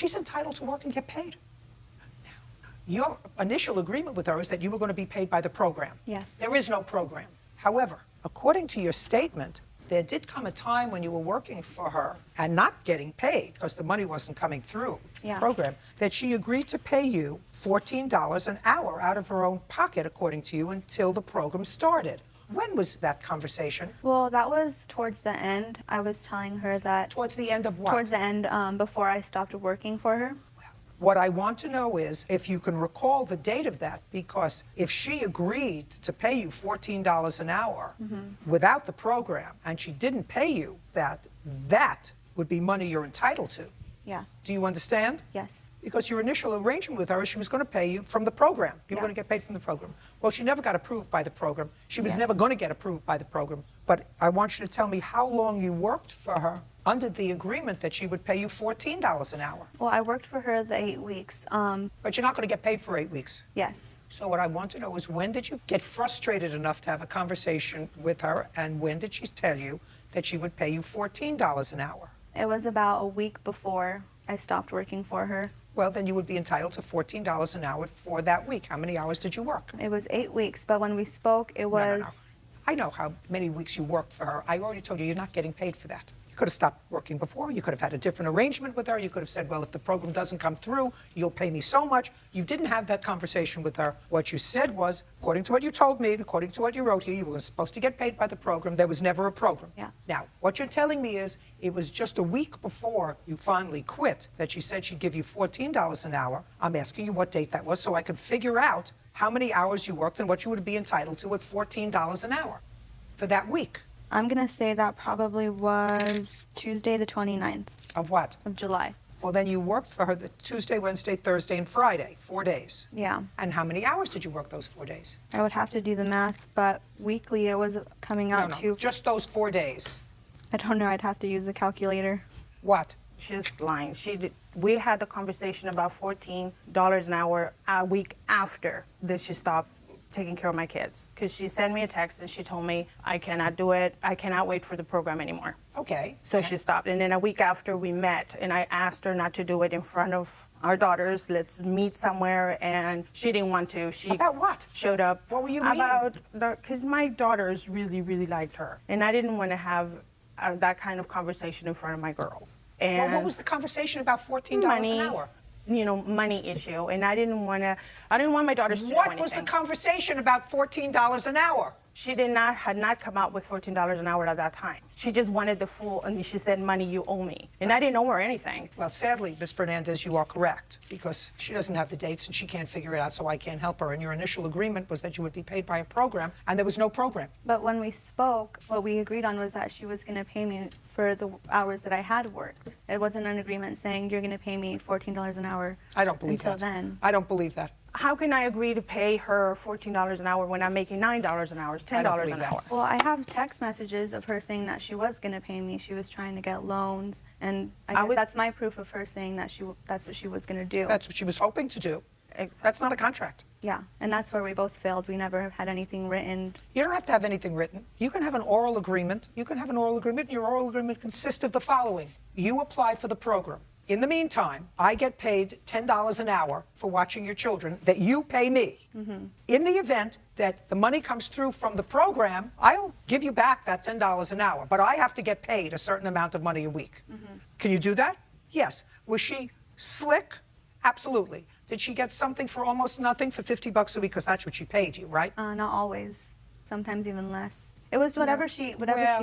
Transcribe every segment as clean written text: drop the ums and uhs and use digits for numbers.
She's entitled to work and get paid. Your initial agreement with her is that you were going to be paid by the program. Yes. There is no program. However, according to your statement, there did come a time when you were working for her and not getting paid because the money wasn't coming through the program, that she agreed to pay you $14 an hour out of her own pocket, according to you, until the program started. When was that conversation? Well, that was towards the end. I was telling her that... Towards the end of what? Towards the end, before I stopped working for her. What I want to know is if you can recall the date of that, because if she agreed to pay you $14 an hour without the program and she didn't pay you that, that would be money you're entitled to. Yeah. Do you understand? Yes. Because your initial arrangement with her is she was going to pay you from the program. You were going to get paid from the program. Well, she never got approved by the program. She was never going to get approved by the program. But I want you to tell me how long you worked for her under the agreement that she would pay you $14 an hour. Well, I worked for her the 8 weeks. But you're not going to get paid for 8 weeks. Yes. So what I want to know is when did you get frustrated enough to have a conversation with her, and when did she tell you that she would pay you $14 an hour? It was about a week before I stopped working for her. Well, then you would be entitled to $14 an hour for that week. How many hours did you work? It was 8 weeks, but when we spoke, it was... No. I know how many weeks you worked for her. I already told you you're not getting paid for that. You could have stopped working before. You could have had a different arrangement with her. You could have said, well, if the program doesn't come through, you'll pay me so much. You didn't have that conversation with her. What you said was, according to what you told me, and according to what you wrote here, you were supposed to get paid by the program. There was never a program. Yeah. Now, what you're telling me is it was just a week before you finally quit that she said she'd give you $14 an hour. I'm asking you what date that was so I could figure out how many hours you worked and what you would be entitled to at $14 an hour for that week. I'm going to say that probably was Tuesday the 29th. Of what? Of July. Well, then you worked for her the Tuesday, Wednesday, Thursday, and Friday, 4 days. Yeah. And how many hours did you work those 4 days? I would have to do the math, but weekly it was coming out to... just those 4 days. I don't know. I'd have to use the calculator. What? She's lying. We had the conversation about $14 an hour a week after that she stopped taking care of my kids, because she sent me a text and she told me I cannot do it. I cannot wait for the program anymore. Okay. So she stopped. And then a week after we met and I asked her not to do it in front of our daughters. Let's meet somewhere. And she didn't want to. She About what? Showed up. What were you meeting? Because my daughters really, really liked her. And I didn't want to have that kind of conversation in front of my girls. And well, what was the conversation about $14 an hour? You know, money issue, and I didn't want my daughters to know anything. What was the conversation about $14 an hour? She had not come out with $14 an hour at that time. She just wanted the full, and she said, money you owe me. And I didn't owe her anything. Well, sadly, Ms. Fernandez, you are correct, because she doesn't have the dates and she can't figure it out, so I can't help her. And your initial agreement was that you would be paid by a program, and there was no program. But when we spoke, what we agreed on was that she was going to pay me for the hours that I had worked. It wasn't an agreement saying you're going to pay me $14 an hour. I don't believe that. Until then. I don't believe that. How can I agree to pay her $14 an hour when I'm making $9 an hour, $10 an hour? Well, I have text messages of her saying that she was going to pay me. She was trying to get loans, and I guess that's my proof of her saying that that's what she was going to do. That's what she was hoping to do. Exactly. That's not a contract. Yeah, and that's where we both failed. We never had anything written. You don't have to have anything written. You can have an oral agreement. You can have an oral agreement, and your oral agreement consists of the following. You apply for the program. In the meantime, I get paid $10 an hour for watching your children that you pay me. In the event that the money comes through from the program, I'll give you back that $10 an hour, but I have to get paid a certain amount of money a week. Can you do that? Yes. Was she slick? Absolutely. Did she get something for almost nothing for $50 a week? Because that's what she paid you, right? Not always. Sometimes even less. It was whatever she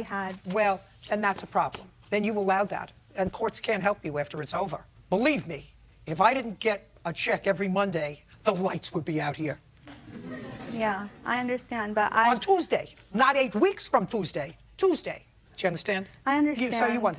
had. Well, then that's a problem. Then you allowed that. And courts can't help you after it's over. Believe me, if I didn't get a check every Monday, the lights would be out here. Yeah, I understand, but On Tuesday, not 8 weeks from Tuesday. Tuesday. Do you understand? I understand. So you understand.